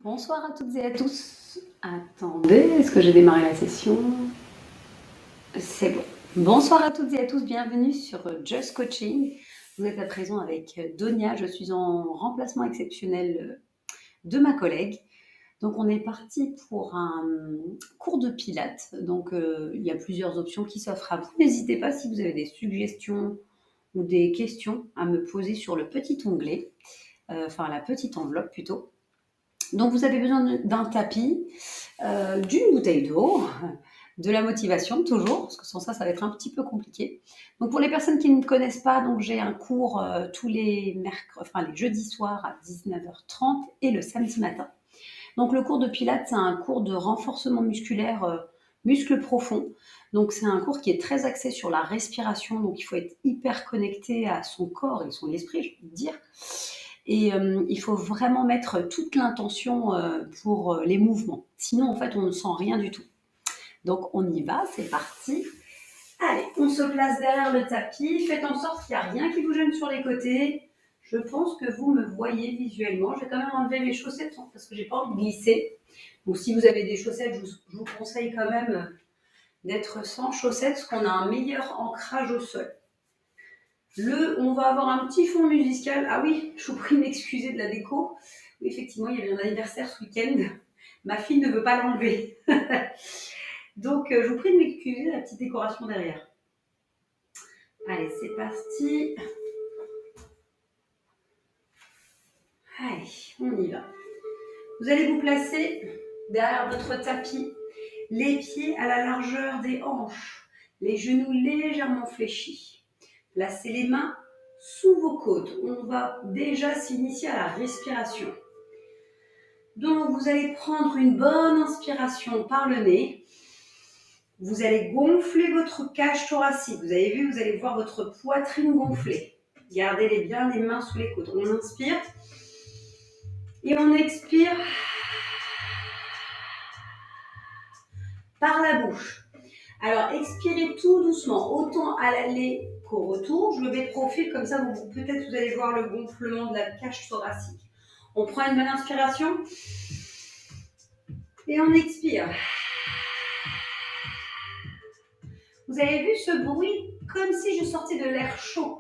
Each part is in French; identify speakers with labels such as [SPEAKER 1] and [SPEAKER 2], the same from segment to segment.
[SPEAKER 1] Bonsoir à toutes et à tous. Attendez, est-ce que j'ai démarré la session? C'est bon. Bonsoir à toutes et à tous, bienvenue sur Just Coaching. Vous êtes à présent avec Donia, je suis en remplacement exceptionnel de ma collègue. Donc on est parti pour un cours de pilates. Donc il y a plusieurs options qui s'offrent à vous. N'hésitez pas si vous avez des suggestions ou des questions à me poser sur le petit onglet, enfin la petite enveloppe plutôt. Donc vous avez besoin d'un tapis, d'une bouteille d'eau, de la motivation toujours, parce que sans ça, ça va être un petit peu compliqué. Donc pour les personnes qui ne me connaissent pas, donc j'ai un cours tous les les jeudis soirs à 19h30 et le samedi matin. Donc le cours de Pilates, c'est un cours de renforcement musculaire, muscle profond. Donc c'est un cours qui est très axé sur la respiration, donc il faut être hyper connecté à son corps et son esprit, je peux dire. Et il faut vraiment mettre toute l'intention pour les mouvements. Sinon, en fait, on ne sent rien du tout. Donc, on y va, c'est parti. Allez, on se place derrière le tapis. Faites en sorte qu'il n'y a rien qui vous gêne sur les côtés. Je pense que vous me voyez visuellement. Je vais quand même enlever mes chaussettes parce que j'ai pas envie de glisser. Donc, si vous avez des chaussettes, je vous conseille quand même d'être sans chaussettes parce qu'on a un meilleur ancrage au sol. On va avoir un petit fond musical. Ah oui, je vous prie de m'excuser de la déco. Oui, effectivement, il y avait un anniversaire ce week-end. Ma fille ne veut pas l'enlever. Donc, je vous prie de m'excuser de la petite décoration derrière. Allez, c'est parti. Allez, on y va. Vous allez vous placer derrière votre tapis, les pieds à la largeur des hanches, les genoux légèrement fléchis. Placez les mains sous vos côtes. On va déjà s'initier à la respiration. Donc, vous allez prendre une bonne inspiration par le nez. Vous allez gonfler votre cage thoracique. Vous avez vu, vous allez voir votre poitrine gonfler. Gardez bien les mains sous les côtes. On inspire et on expire par la bouche. Alors, expirez tout doucement, autant à l'aller qu'au retour. Je me mets de profil, comme ça, peut-être vous allez voir le gonflement de la cage thoracique. On prend une bonne inspiration et on expire. Vous avez vu ce bruit comme si je sortais de l'air chaud,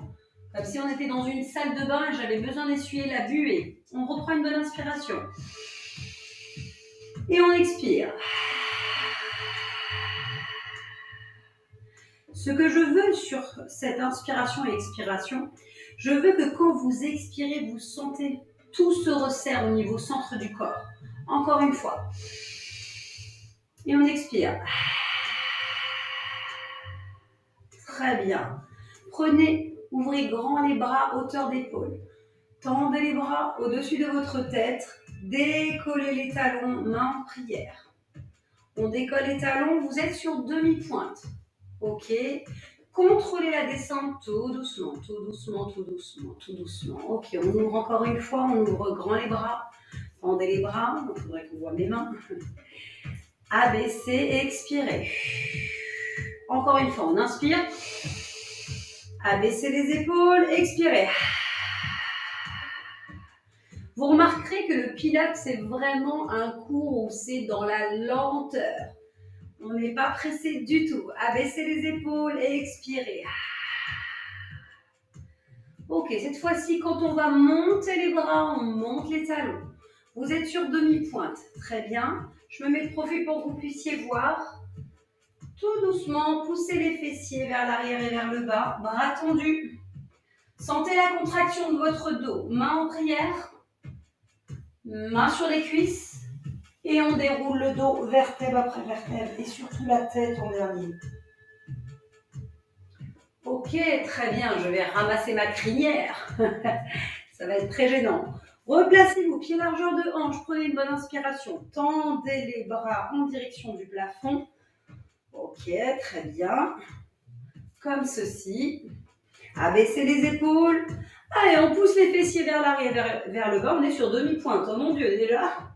[SPEAKER 1] comme si on était dans une salle de bain et j'avais besoin d'essuyer la buée. On reprend une bonne inspiration et on expire. Ce que je veux sur cette inspiration et expiration, je veux que quand vous expirez, vous sentez tout se resserre au niveau centre du corps. Encore une fois. Et on expire. Très bien. Ouvrez grand les bras, hauteur d'épaule. Tendez les bras au-dessus de votre tête. Décollez les talons, main en prière. On décolle les talons, vous êtes sur demi-pointe. Ok. Contrôlez la descente tout doucement, tout doucement, tout doucement, tout doucement. Ok, on ouvre encore une fois, on ouvre grand les bras. Tendez les bras, il faudrait qu'on voit mes mains. Abaissez et expirez. Encore une fois, on inspire. Abaissez les épaules, expirez. Vous remarquerez que le Pilates, c'est vraiment un cours où c'est dans la lenteur. On n'est pas pressé du tout. Abaissez les épaules et expirez. Ok, cette fois-ci, quand on va monter les bras, on monte les talons. Vous êtes sur demi-pointe. Très bien. Je me mets de profil pour que vous puissiez voir. Tout doucement, poussez les fessiers vers l'arrière et vers le bas. Bras tendus. Sentez la contraction de votre dos. Main en prière. Main sur les cuisses. Et on déroule le dos vertèbre après vertèbre. Et surtout la tête en dernier. Ok, très bien. Je vais ramasser ma crinière. Ça va être très gênant. Replacez-vous, pieds largeur de hanche. Prenez une bonne inspiration. Tendez les bras en direction du plafond. Ok, très bien. Comme ceci. Abaissez les épaules. Allez, on pousse les fessiers vers l'arrière, vers le bas. On est sur demi-pointe. Oh mon Dieu, déjà.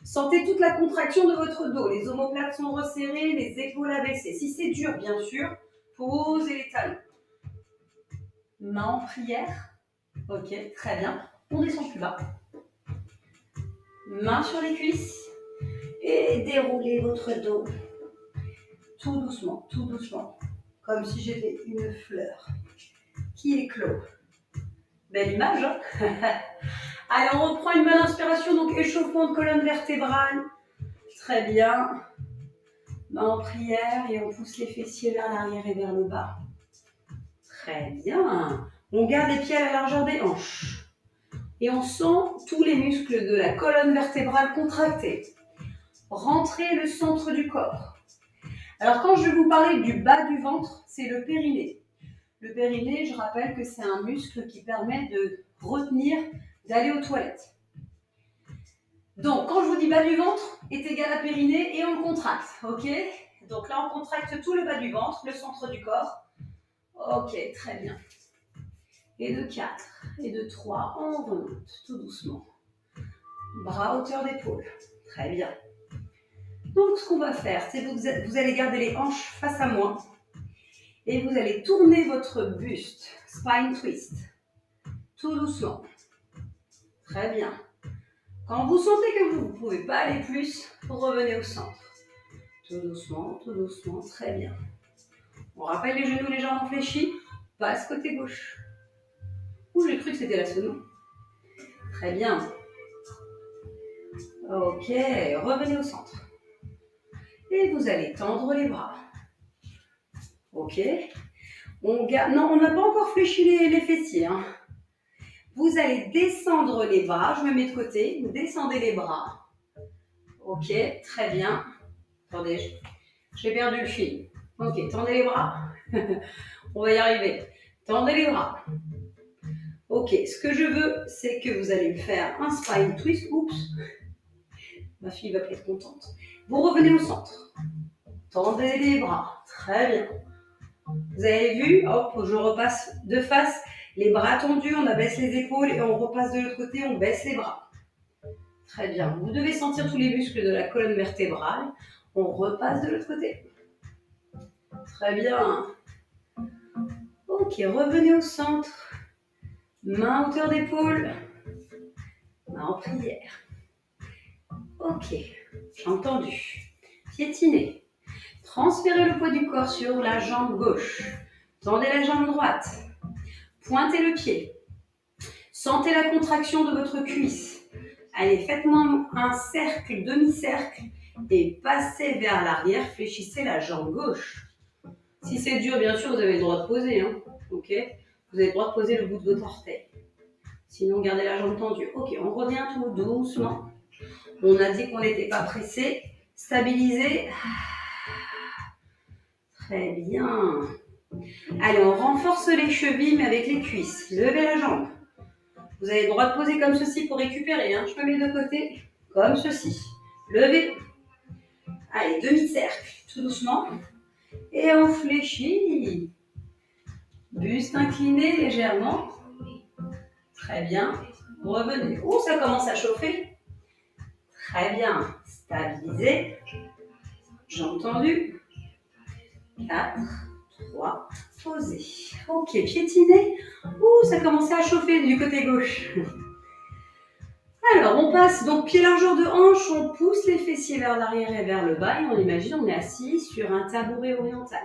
[SPEAKER 1] Sentez toute la contraction de votre dos. Les omoplates sont resserrées, les épaules abaissées. Si c'est dur, bien sûr, posez les talons. Main en prière. Ok, très bien. On descend plus bas. Main sur les cuisses. Et déroulez votre dos. Tout doucement. Comme si j'étais une fleur qui éclot. Belle image, hein? Allez, on reprend une bonne inspiration, donc échauffement de colonne vertébrale. Très bien. Main en prière et on pousse les fessiers vers l'arrière et vers le bas. Très bien. On garde les pieds à la largeur des hanches. Et on sent tous les muscles de la colonne vertébrale contractés. Rentrez le centre du corps. Alors quand je vais vous parler du bas du ventre, c'est le périnée. Le périnée, je rappelle que c'est un muscle qui permet de retenir, d'aller aux toilettes. Donc, quand je vous dis bas du ventre est égal à périnée et on le contracte, ok? Donc là, on contracte tout le bas du ventre, le centre du corps. Ok, très bien. Et de 4, et de 3, on remonte tout doucement. Bras à hauteur d'épaule. Très bien. Donc, ce qu'on va faire, c'est que vous allez garder les hanches face à moi et vous allez tourner votre buste, spine twist, tout doucement. Très bien. Quand vous sentez que vous ne pouvez pas aller plus, vous revenez au centre. Tout doucement, très bien. On rappelle les genoux légèrement fléchis, passe côté gauche. Ouh, j'ai cru que c'était la sono. Très bien. Ok, revenez au centre. Et vous allez tendre les bras. Ok. Non, on n'a pas encore fléchi les fessiers. Hein. Vous allez descendre les bras. Je me mets de côté. Descendez les bras. Ok, très bien. Attendez, j'ai perdu le fil. Ok, tendez les bras. On va y arriver. Tendez les bras. Ok, ce que je veux, c'est que vous allez me faire un spine twist. Oups. Ma fille va pas être contente. Vous revenez au centre. Tendez les bras. Très bien. Vous avez vu, hop, je repasse de face, les bras tendus, on abaisse les épaules et on repasse de l'autre côté, on baisse les bras. Très bien. Vous devez sentir tous les muscles de la colonne vertébrale. On repasse de l'autre côté. Très bien. Ok, revenez au centre. Main à hauteur d'épaule. Main en prière. Ok, j'ai entendu. Piétinez. Transférez le poids du corps sur la jambe gauche. Tendez la jambe droite. Pointez le pied. Sentez la contraction de votre cuisse. Allez, faites-moi un cercle, demi-cercle et passez vers l'arrière. Fléchissez la jambe gauche. Si c'est dur, bien sûr, vous avez le droit de poser. Hein. Ok. Vous avez le droit de poser le bout de votre orteil. Sinon, gardez la jambe tendue. Ok, on revient tout doucement. On a dit qu'on n'était pas pressé. Stabilisez. Très bien. Allez, on renforce les chevilles, mais avec les cuisses. Levez la jambe. Vous avez le droit de poser comme ceci pour récupérer. Hein. Je me mets de côté, comme ceci. Levez. Allez, demi-cercle, tout doucement. Et on fléchit. Buste incliné légèrement. Très bien. Revenez. Oh, ça commence à chauffer. Très bien. Stabilisez. Jambes tendues. 4, 3, posez. Ok, piétinez. Ouh, ça commence à chauffer du côté gauche. Alors, on passe donc pied largeur de hanche, on pousse les fessiers vers l'arrière et vers le bas et on imagine on est assis sur un tabouret oriental.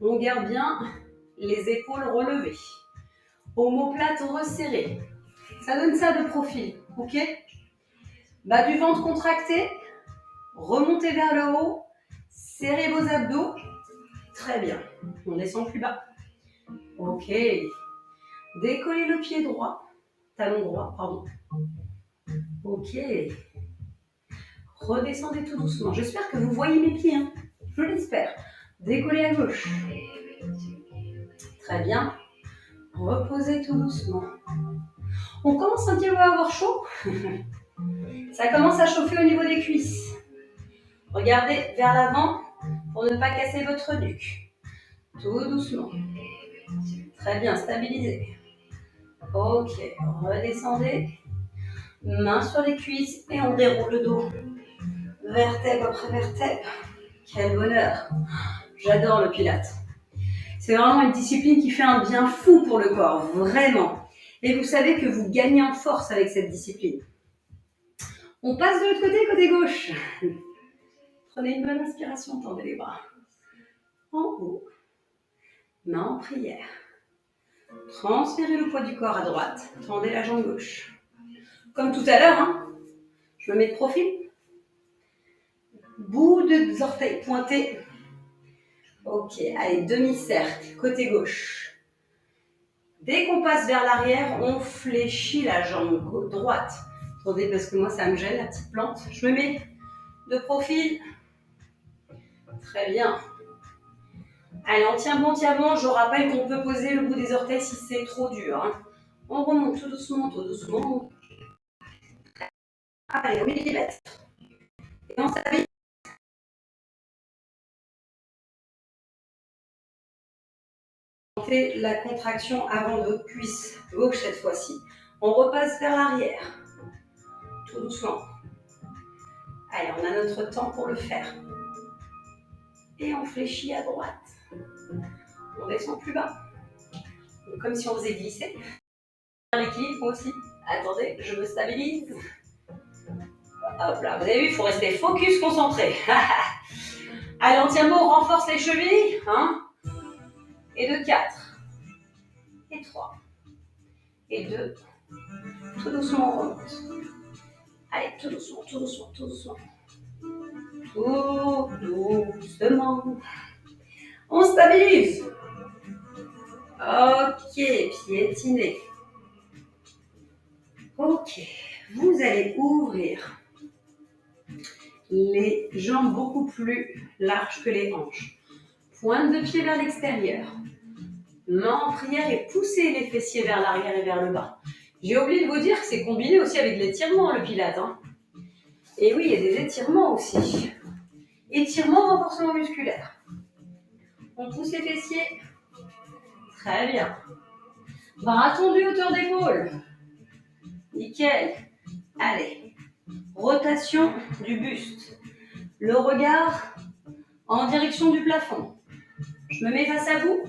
[SPEAKER 1] On garde bien les épaules relevées. Omoplate resserrée. Ça donne ça de profil, ok? Bas du ventre contracté, remontez vers le haut, serrez vos abdos. Très bien, on descend plus bas. Ok. Décollez le pied droit, talon droit, pardon. Ok. Redescendez tout doucement. J'espère que vous voyez mes pieds. Hein. Je l'espère. Décollez à gauche. Très bien. Reposez tout doucement. On commence un petit peu à avoir chaud. Ça commence à chauffer au niveau des cuisses. Regardez vers l'avant pour ne pas casser votre nuque. Tout doucement. Très bien, stabilisez. Ok, redescendez. Main sur les cuisses et on déroule le dos. Vertèbre après vertèbre. Quel bonheur. J'adore le Pilates. C'est vraiment une discipline qui fait un bien fou pour le corps, vraiment. Et vous savez que vous gagnez en force avec cette discipline. On passe de l'autre côté, côté gauche. Prenez une bonne inspiration, tendez les bras. En haut, main en prière. Transférez le poids du corps à droite, tendez la jambe gauche. Comme tout à l'heure, hein, je me mets de profil. Bout de orteils pointés. Ok, allez, demi-cercle, côté gauche. Dès qu'on passe vers l'arrière, on fléchit la jambe droite. Attendez, parce que moi, ça me gêne, la petite plante. Je me mets de profil. Très bien. Allez, on tient bon, tient bon. Je rappelle qu'on peut poser le bout des orteils si c'est trop dur. Hein. On remonte tout doucement, tout doucement. Allez, on millimètre. Et on s'habille. On fait la contraction avant de cuisse gauche cette fois-ci. On repasse vers l'arrière. Tout doucement. Allez, on a notre temps pour le faire. Et on fléchit à droite. On descend plus bas. Donc, comme si on faisait glisser. L'équilibre moi aussi. Attendez, je me stabilise. Hop là, vous avez vu, il faut rester focus, concentré. Allez, on tient bon, on renforce les chevilles. 1 et 2, 4. Et 3. Et 2. Tout doucement, on remonte. Allez, tout doucement, tout doucement, tout doucement. Tout doucement. On stabilise. Ok, piétiner. Ok, vous allez ouvrir les jambes beaucoup plus larges que les hanches. Pointe de pied vers l'extérieur. Main en prière et poussez les fessiers vers l'arrière et vers le bas. J'ai oublié de vous dire que c'est combiné aussi avec de l'étirement, le pilate. Hein. Et oui, il y a des étirements aussi. Étirement, renforcement musculaire. On pousse les fessiers. Très bien. Bras tendus, hauteur d'épaule. Nickel. Allez. Rotation du buste. Le regard en direction du plafond. Je me mets face à vous.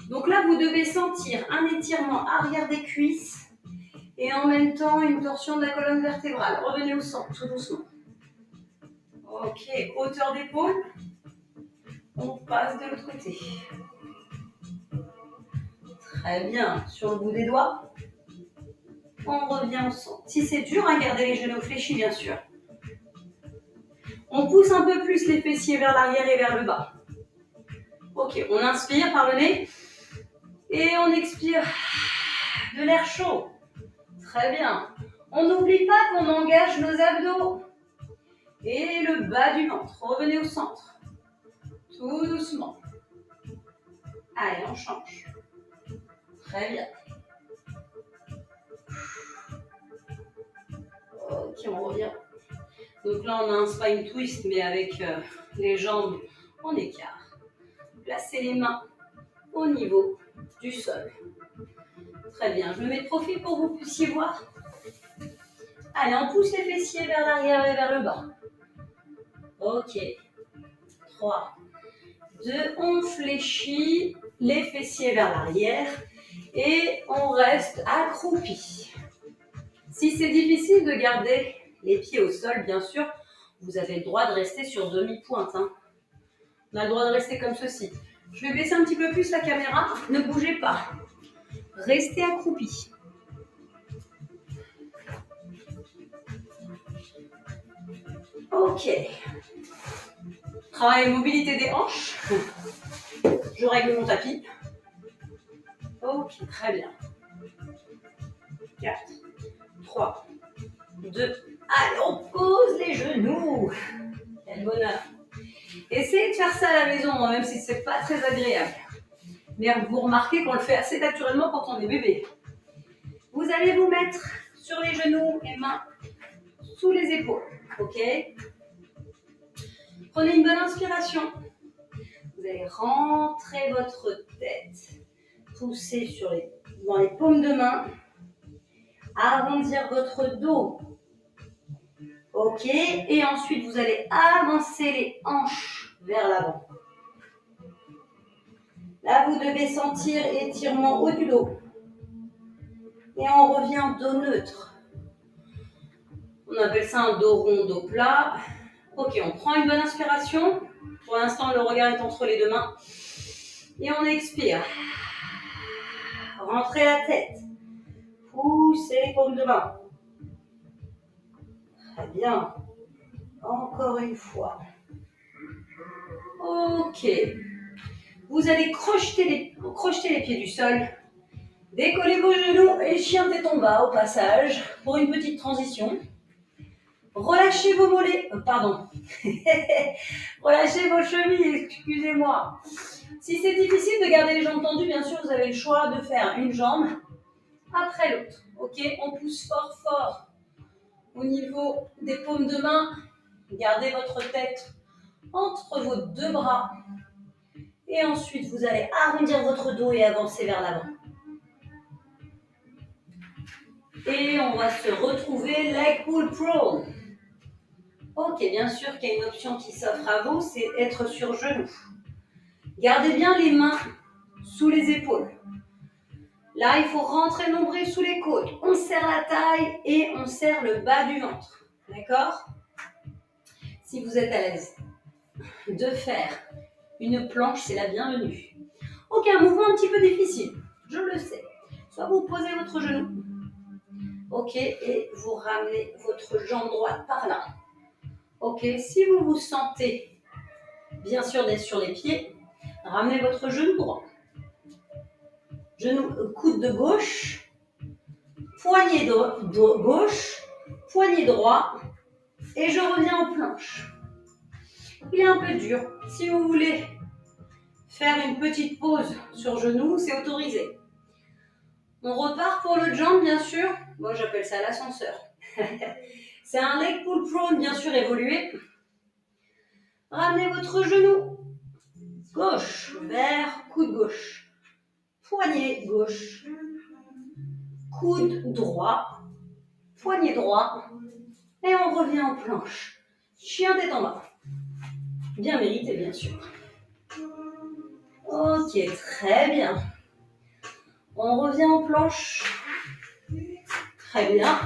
[SPEAKER 1] Donc là, vous devez sentir un étirement arrière des cuisses et en même temps une torsion de la colonne vertébrale. Revenez au centre, tout doucement. Ok, hauteur d'épaule. On passe de l'autre côté. Très bien. Sur le bout des doigts, on revient au centre. Si c'est dur, gardez les genoux fléchis, bien sûr. On pousse un peu plus les fessiers vers l'arrière et vers le bas. Ok, on inspire par le nez et on expire de l'air chaud. Très bien. On n'oublie pas qu'on engage nos abdos et le bas du ventre. Revenez au centre. Tout doucement. Allez, on change. Très bien. Ok, on revient. Donc là, on a un spine twist, mais avec les jambes en écart. Placez les mains au niveau du sol. Très bien. Je me mets de profil pour que vous puissiez voir. Allez, on pousse les fessiers vers l'arrière et vers le bas. Ok. 3, 2, on fléchit les fessiers vers l'arrière et on reste accroupi. Si c'est difficile de garder les pieds au sol, bien sûr, vous avez le droit de rester sur demi-pointe. Hein. On a le droit de rester comme ceci. Je vais baisser un petit peu plus la caméra. Ne bougez pas. Restez accroupi. Ok. Travail mobilité des hanches. Je règle mon tapis. Ok, très bien. 4, 3, 2. Allez, on pose les genoux. Quel bonheur. Essayez de faire ça à la maison, même si ce n'est pas très agréable. Mais vous remarquez qu'on le fait assez naturellement quand on est bébé. Vous allez vous mettre sur les genoux et mains sous les épaules. Ok? Prenez une bonne inspiration. Vous allez rentrer votre tête. Poussez dans les paumes de main. Arrondir votre dos. Ok? Et ensuite, vous allez avancer les hanches vers l'avant. Là, vous devez sentir étirement haut du dos. Et on revient dos neutre. On appelle ça un dos rond, dos plat. Ok, on prend une bonne inspiration. Pour l'instant, le regard est entre les deux mains. Et on expire. Rentrez la tête. Poussez les paumes de main. Très bien. Encore une fois. Ok. Vous allez crocheter les pieds du sol. Décollez vos genoux et chien tête en bas au passage pour une petite transition. Relâchez vos mollets. Pardon. Relâchez vos chevilles, excusez-moi. Si c'est difficile de garder les jambes tendues, bien sûr, vous avez le choix de faire une jambe après l'autre. Ok, on pousse fort, fort au niveau des paumes de main. Gardez votre tête entre vos deux bras. Et ensuite, vous allez arrondir votre dos et avancer vers l'avant. Et on va se retrouver leg pull prone. Ok, bien sûr qu'il y a une option qui s'offre à vous, c'est être sur genoux. Gardez bien les mains sous les épaules. Là, il faut rentrer le nombril sous les côtes. On serre la taille et on serre le bas du ventre. D'accord? Si vous êtes à l'aise de faire une planche, c'est la bienvenue. Ok, un mouvement un petit peu difficile, je le sais. Soit vous posez votre genou, ok, et vous ramenez votre jambe droite par là. Ok, si vous vous sentez bien sûr d'être sur les pieds, ramenez votre genou droit. Genou, coude de gauche, poignet gauche, poignet droit, et je reviens aux planches. Il est un peu dur. Si vous voulez faire une petite pause sur genou, c'est autorisé. On repart pour l'autre jambe, bien sûr. Moi, j'appelle ça l'ascenseur. C'est un leg pull prone, bien sûr, évolué. Ramenez votre genou gauche vers coude gauche. Poignet gauche. Coude droit. Poignet droit. Et on revient en planche. Chien tête en bas. Bien mérité, bien sûr. Ok, très bien. On revient en planche. Très bien.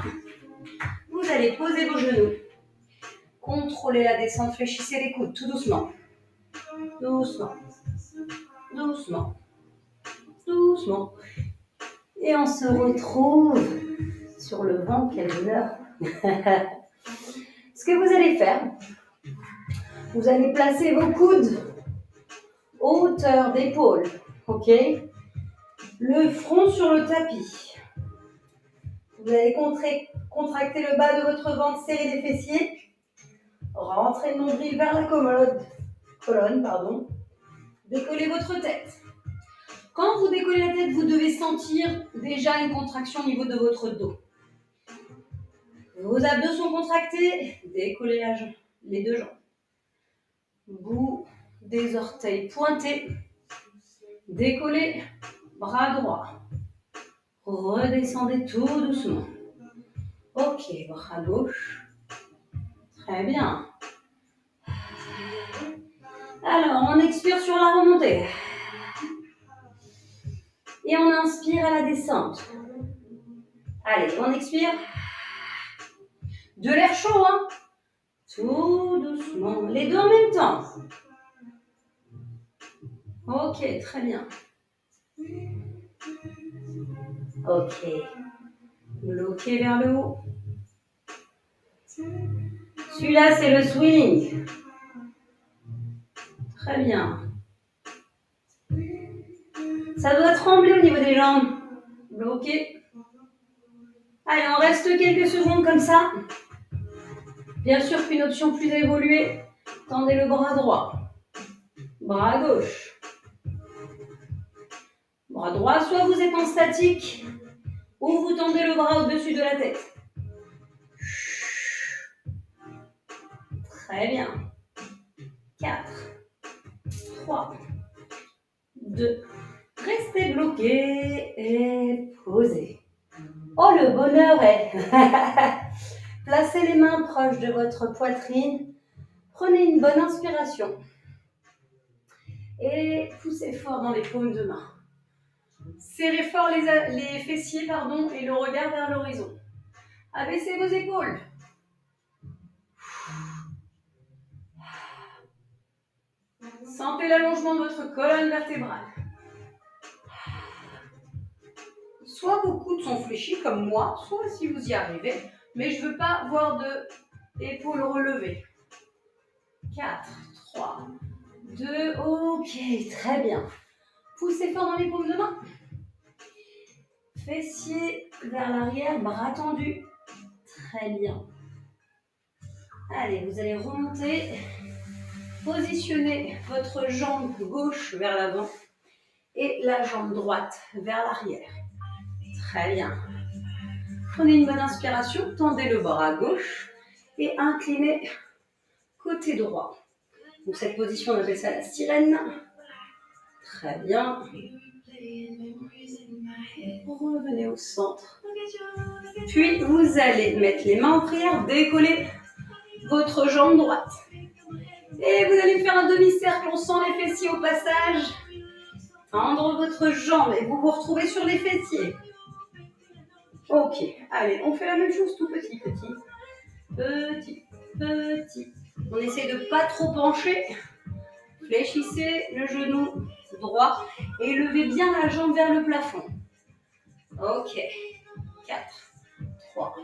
[SPEAKER 1] Vous allez poser vos genoux. Contrôlez la descente, fléchissez les coudes, tout doucement. Doucement. Doucement. Doucement. Et on se retrouve sur le ventre, quel bonheur. Ce que vous allez faire, vous allez placer vos coudes hauteur d'épaule, ok? Le front sur le tapis. Vous allez contracter le bas de votre ventre, serrer les fessiers. Rentrez le nombril vers la colonne. Décollez votre tête. Quand vous décollez la tête, vous devez sentir déjà une contraction au niveau de votre dos. Vos abdos sont contractés, décollez les deux jambes. Bout des orteils pointés. Décollez, bras droit. Redescendez tout doucement. Ok, bras gauche. Très bien. Alors, on expire sur la remontée. Et on inspire à la descente. Allez, on expire. De l'air chaud, hein? Tout doucement. Les deux en même temps. Ok, très bien. Ok. Bloqué vers le haut. Celui-là, c'est le swing. Très bien. Ça doit trembler au niveau des jambes. Bloqué. Allez, on reste quelques secondes comme ça. Bien sûr qu'une option plus évoluée, tendez le bras droit. Bras gauche. Bras droit, soit vous êtes en statique, ou vous tendez le bras au-dessus de la tête. Très bien. 4, 3, 2. Restez bloqué et posez. Oh, le bonheur est... Placez les mains proches de votre poitrine. Prenez une bonne inspiration. Et poussez fort dans les paumes de main. Serrez fort les fessiers et le regard vers l'horizon. Abaissez vos épaules. Sentez l'allongement de votre colonne vertébrale. Soit vos coudes sont fléchis comme moi, soit si vous y arrivez, mais je ne veux pas voir de épaules relevées. 4, 3, 2, ok, très bien. Poussez fort dans les paumes de main. Fessiers vers l'arrière, bras tendus. Très bien. Allez, vous allez remonter. Positionnez votre jambe gauche vers l'avant et la jambe droite vers l'arrière. Très bien. Prenez une bonne inspiration, tendez le bras gauche et inclinez côté droit. Donc cette position, on appelle ça la sirène. Très bien. Revenez au centre. Puis vous allez mettre les mains en prière, décoller votre jambe droite. Et vous allez faire un demi-cercle, on sent les fessiers au passage. Tendre votre jambe et vous vous retrouvez sur les fessiers. Ok, allez, on fait la même chose tout petit, petit. Petit, petit. On essaie de ne pas trop pencher. Fléchissez le genou droit et levez bien la jambe vers le plafond. Ok, 4, 3,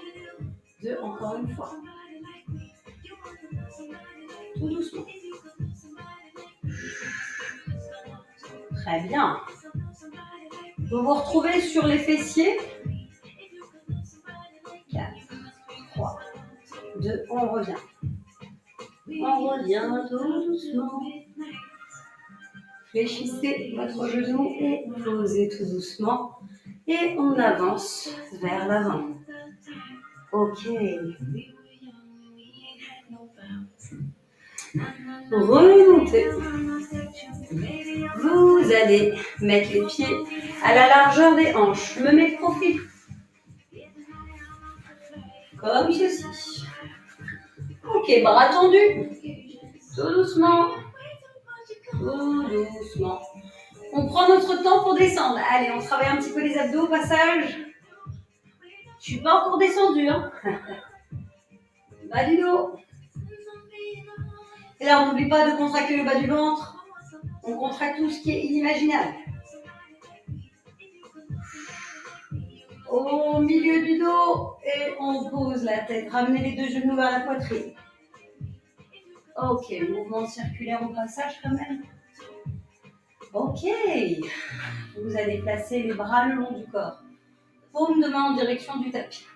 [SPEAKER 1] 2, encore une fois. Tout doucement. Très bien. Vous vous retrouvez sur les fessiers. 4, 3, 2, on revient. On revient tout doucement. Fléchissez votre genou et posez tout doucement. Et on avance vers l'avant. Ok. Remontez. Vous allez mettre les pieds à la largeur des hanches. Je me mets de profil. Comme ceci. Ok, bras tendus. Tout doucement. Tout doucement. On prend notre temps pour descendre. Allez, on travaille un petit peu les abdos au passage. Je ne suis pas encore descendue. Hein. Bas du dos. Et là, on n'oublie pas de contracter le bas du ventre. On contracte tout ce qui est inimaginable. Au milieu du dos. Et on pose la tête. Ramenez les deux genoux vers la poitrine. Ok, mouvement circulaire au passage quand même. Ok. Vous allez placer les bras le long du corps. Paume de main en direction du tapis.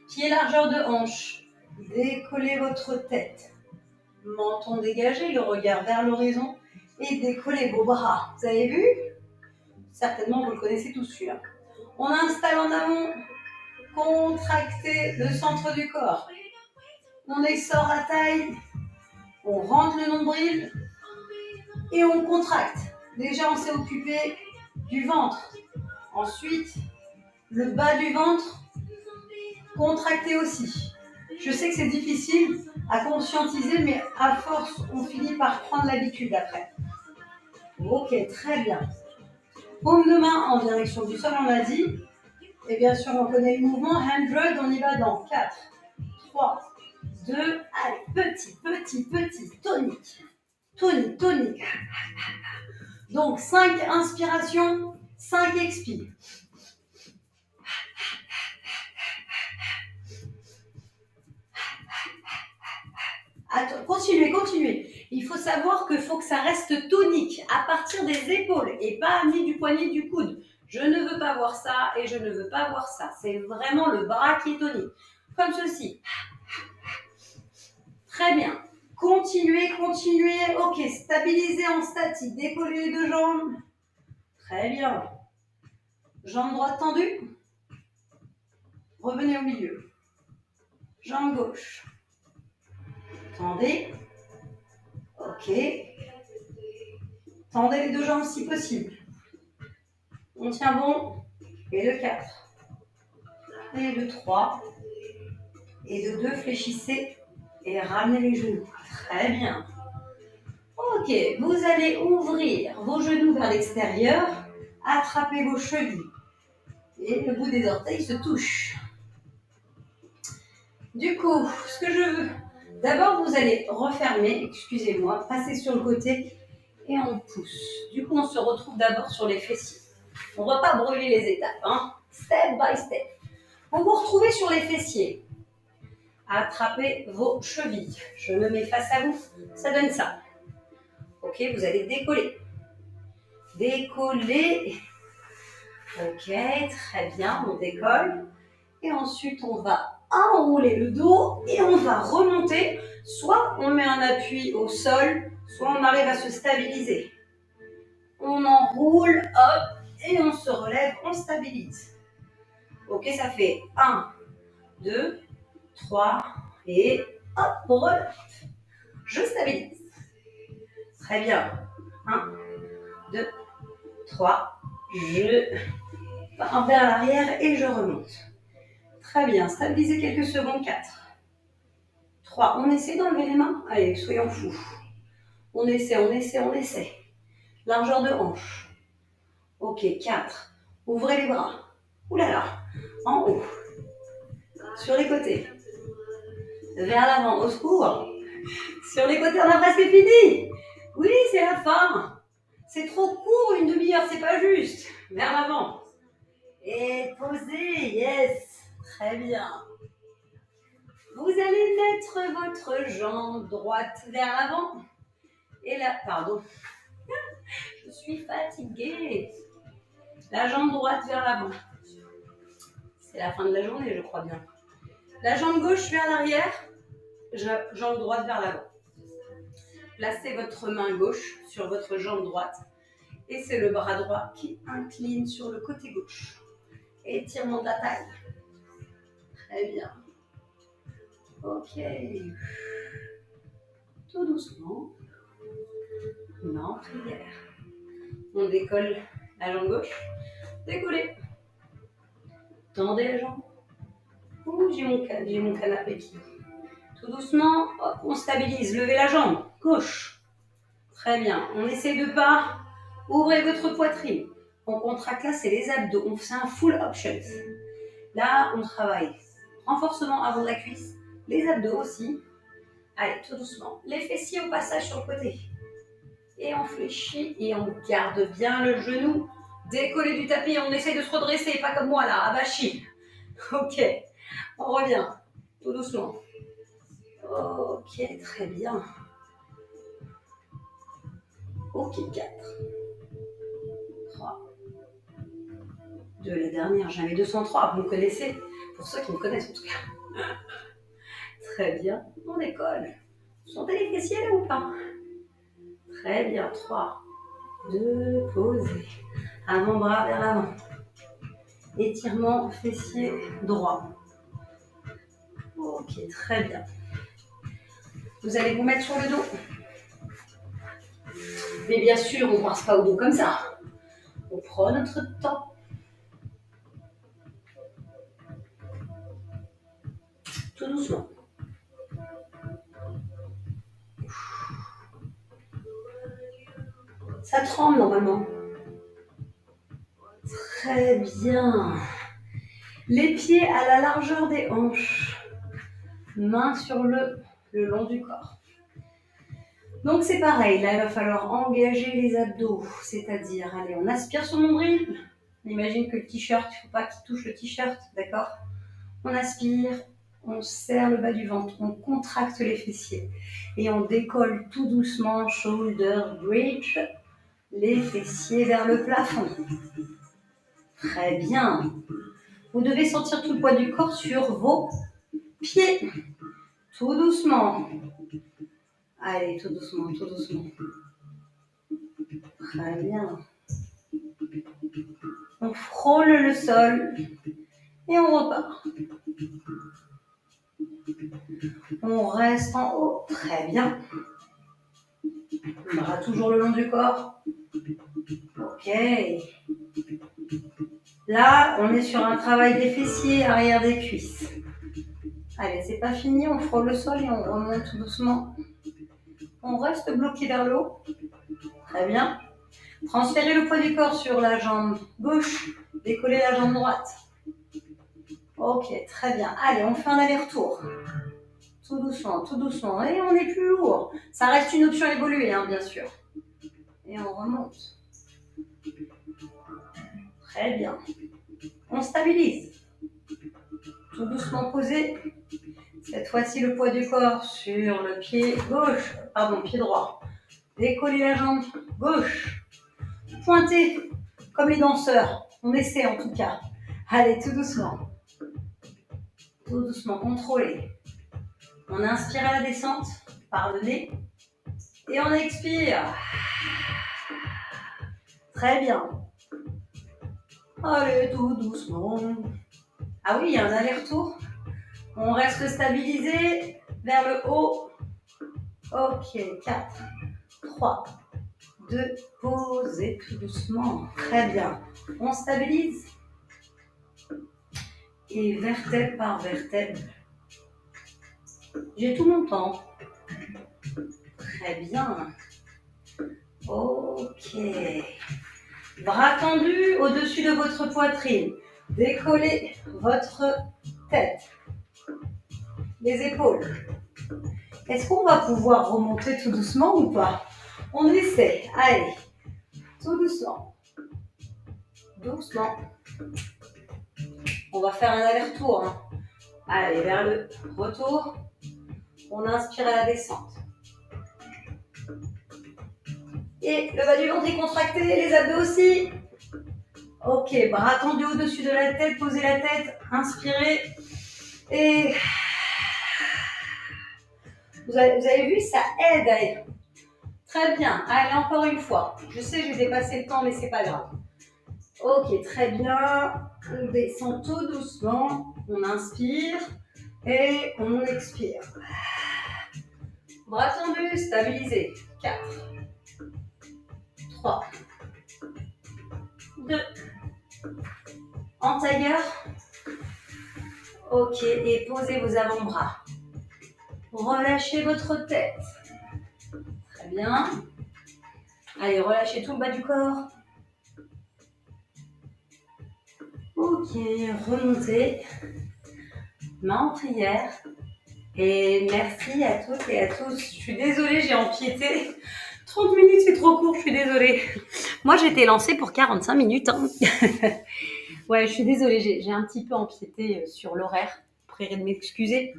[SPEAKER 1] Pied largeur de hanche. Décollez votre tête. Menton dégagé, le regard vers l'horizon. Et décollez vos bras. Vous avez vu? Certainement, vous le connaissez tous celui-là. On installe en amont. Contractez le centre du corps. On essore la taille. On rentre le nombril. Et on contracte. Déjà, on s'est occupé du ventre. Ensuite, le bas du ventre, contracté aussi. Je sais que c'est difficile à conscientiser, mais à force, on finit par prendre l'habitude après. Ok, très bien. Paume de main en direction du sol, on l'a dit. Et bien sûr, on connaît le mouvement. Hand Rug, on y va dans 4, 3, 2, allez, petit, petit, petit, tonique. Tonique, tonique. Donc, 5 inspirations, 5 expires. Attends, continuez, continuez. Il faut savoir qu'il faut que ça reste tonique à partir des épaules et pas amené du poignet du coude. Je ne veux pas voir ça et je ne veux pas voir ça. C'est vraiment le bras qui est tonique. Comme ceci. Très bien. Continuez, continuez. Ok, stabilisez en statique. Décollez les deux jambes. Très bien. Jambe droite tendue. Revenez au milieu. Jambe gauche. Tendez. Ok. Tendez les deux jambes si possible. On tient bon. Et de 4. Et de 3. Et de 2, fléchissez. Et ramenez les genoux. Très bien. Ok, vous allez ouvrir vos genoux vers l'extérieur. Attrapez vos chevilles. Et le bout des orteils se touche. Du coup, ce que je veux, d'abord vous allez refermer, excusez-moi, passer sur le côté et on pousse. Du coup, on se retrouve d'abord sur les fessiers. On ne va pas brûler les étapes, hein. Step by step. Vous vous retrouvez sur les fessiers. Attrapez vos chevilles. Je me mets face à vous. Ça donne ça. Ok, vous allez décoller. Décoller. Ok, très bien, on décolle. Et ensuite, on va enrouler le dos et on va remonter. Soit on met un appui au sol, soit on arrive à se stabiliser. On enroule, hop, et on se relève, on stabilise. Ok, ça fait 1, 2, 3, et hop, on relève. Je stabilise. Très bien. 1, 2, 3, je pars vers l'arrière et je remonte. Très bien, stabilisez quelques secondes, 4. 3, on essaie d'enlever les mains. Allez, soyons fous. On essaie, on essaie, on essaie. Largeur de hanche. Ok, 4. Ouvrez les bras. Ouh là là. En haut. Sur les côtés. Vers l'avant, au secours. Sur les côtés, on a presque fini. Oui, c'est la fin. C'est trop court, une demi-heure, c'est pas juste. Vers l'avant. Et posez, yes. Très bien. Vous allez mettre votre jambe droite vers l'avant. Et là, pardon. Je suis fatiguée. La jambe droite vers l'avant. C'est la fin de la journée, je crois bien. La jambe gauche vers l'arrière, jambe droite vers l'avant. Placez votre main gauche sur votre jambe droite et c'est le bras droit qui incline sur le côté gauche. Étirement de la taille. Très bien. Ok. Tout doucement. On est en prière. On décolle la jambe gauche. Décollez. Tendez la jambe. Ouh, j'ai mon canapé qui... Tout doucement, hop, on stabilise. Levez la jambe gauche. Très bien. On essaie de pas ouvrir votre poitrine. On contracte là, c'est les abdos. On fait un full option. Là, on travaille renforcement avant de la cuisse. Les abdos aussi. Allez, tout doucement. Les fessiers au passage sur le côté. Et on fléchit et on garde bien le genou. Décollé du tapis, on essaie de se redresser, pas comme moi là, abachi. Ok, on revient. Tout doucement. Ok, très bien. Ok, 4. 3. 2, la dernière, j'avais 203, vous me connaissez. Pour ceux qui me connaissent en tout cas. Très bien, on décolle. Vous sentez les fessiers là ou pas? Très bien, 3, 2, posez. Avant-bras vers l'avant. Étirement fessier droit. Ok, très bien. Vous allez vous mettre sur le dos. Mais bien sûr, on ne passe pas au dos comme ça. On prend notre temps. Tout doucement. Ça tremble normalement. Très bien. Les pieds à la largeur des hanches. Mains sur le long du corps. Donc c'est pareil, là il va falloir engager les abdos, c'est-à-dire, allez, on aspire son nombril, on imagine que le t-shirt, il ne faut pas qu'il touche le t-shirt, d'accord? On aspire, on serre le bas du ventre, on contracte les fessiers et on décolle tout doucement, shoulder bridge, les fessiers vers le plafond. Très bien. Vous devez sentir tout le poids du corps sur vos pieds, tout doucement. Allez, tout doucement, tout doucement. Très bien. On frôle le sol et on repart. On reste en haut. Très bien. Bras toujours le long du corps. Ok. Là, on est sur un travail des fessiers, arrière des cuisses. Allez, c'est pas fini. On frôle le sol et on remonte tout doucement. On reste bloqué vers le haut. Très bien. Transférez le poids du corps sur la jambe gauche. Décollez la jambe droite. Ok, très bien. Allez, on fait un aller-retour. Tout doucement, tout doucement. Et on est plus lourd. Ça reste une option évoluée, hein, bien sûr. Et on remonte. Très bien. On stabilise. Tout doucement posé. Cette fois-ci, le poids du corps sur le pied gauche, pardon, pied droit. Décoller la jambe gauche. Pointez comme les danseurs. On essaie en tout cas. Allez, tout doucement. Tout doucement, contrôlé. On inspire à la descente par le nez. Et on expire. Très bien. Allez, tout doucement. Ah oui, il y a un aller-retour. On reste stabilisé vers le haut. Ok, 4, 3, 2, posez tout doucement. Très bien. On stabilise. Et vertèbre par vertèbre. J'ai tout mon temps. Très bien. Ok. Bras tendus au-dessus de votre poitrine. Décollez votre tête. Les épaules. Est-ce qu'on va pouvoir remonter tout doucement ou pas? On essaie. Allez. Tout doucement. Doucement. On va faire un aller-retour. Hein. Allez, vers le retour. On inspire à la descente. Et le bas du ventre est contracté, les abdos aussi. Ok, bras tendus au-dessus de la tête, posez la tête, inspirez. Et vous avez vu, ça aide. Allez. Très bien. Allez, encore une fois. Je sais, j'ai dépassé le temps, mais c'est pas grave. Ok, très bien. On descend tout doucement. On inspire et on expire. Bras tendus, stabilisés. 4, 3, 2. En tailleur. Ok, et posez vos avant-bras. Relâchez votre tête. Très bien. Allez, relâchez tout le bas du corps. Ok, remontez. Main en prière. Et merci à toutes et à tous. Je suis désolée, j'ai empiété. 30 minutes, c'est trop court, je suis désolée. Moi, j'étais lancée pour 45 minutes. Hein. Ouais, je suis désolée, j'ai un petit peu empiété sur l'horaire. Prierai de m'excuser.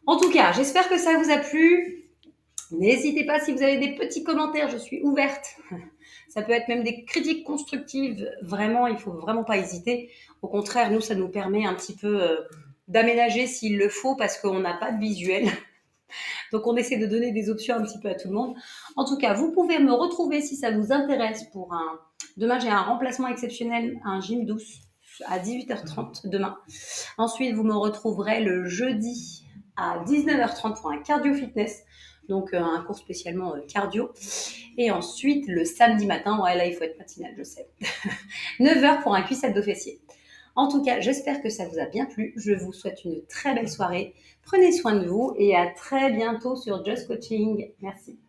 [SPEAKER 1] En tout cas, j'espère que ça vous a plu. N'hésitez pas, si vous avez des petits commentaires, je suis ouverte. Ça peut être même des critiques constructives. Vraiment, il ne faut vraiment pas hésiter. Au contraire, nous, ça nous permet un petit peu d'aménager s'il le faut parce qu'on n'a pas de visuel. Donc, on essaie de donner des options un petit peu à tout le monde. En tout cas, vous pouvez me retrouver si ça vous intéresse pour un... Demain, j'ai un remplacement exceptionnel, un gym douce à 18h30 demain. Ensuite, vous me retrouverez le jeudi à 19h30 pour un cardio fitness. Donc, un cours spécialement cardio. Et ensuite, le samedi matin, ouais, là, il faut être matinal, je sais. 9h pour un cuissette de fessier. En tout cas, j'espère que ça vous a bien plu. Je vous souhaite une très belle soirée. Prenez soin de vous et à très bientôt sur Just Coaching. Merci.